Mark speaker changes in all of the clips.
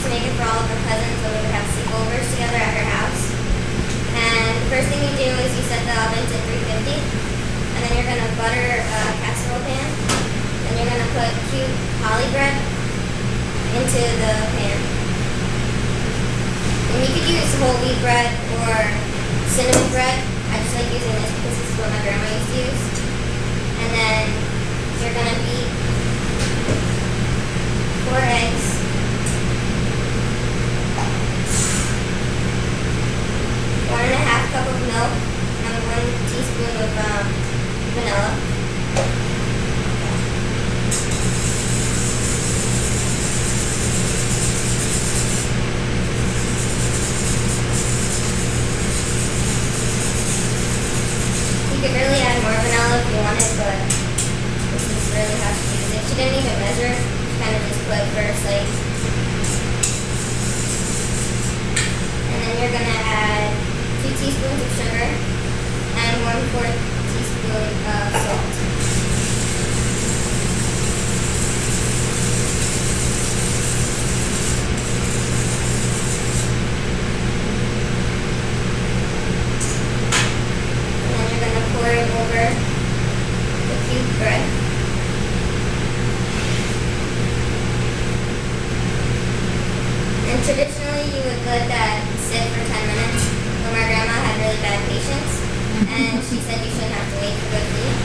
Speaker 1: to make it for all of her cousins when we would have sleepovers together at her house. And the first thing you do is you set the oven to 350, and then you're going to butter a casserole pan, and you're going to put cube holly bread into the pan. And you could use whole wheat bread or cinnamon bread. I just like using this because this is what my grandma used to use. And then you're going to beat 4 eggs, 1.5 cup of milk, and 1 teaspoon of vanilla. You could really add more vanilla if you wanted, but this is really how she used it. She didn't even measure, she kind of just put first, like. And then you're going to add 2 teaspoons of sugar and 1/4 teaspoon of salt. And then you're going to pour it over the cube bread. And traditionally you would let that sit for 10 minutes. But my grandma had really bad patience, and she said you shouldn't have to wait for good food.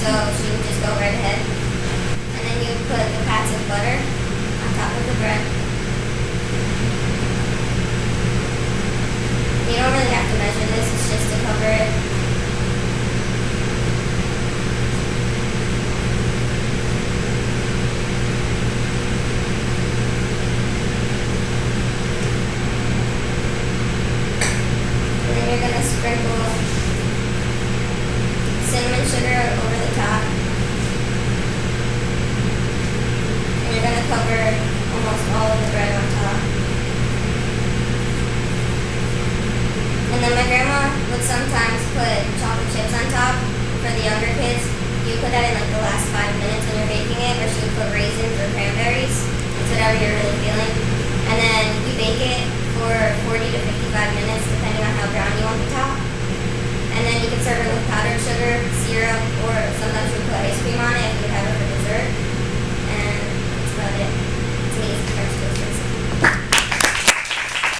Speaker 1: So she would just go right ahead. And then you would put the pats of butter on top of the bread.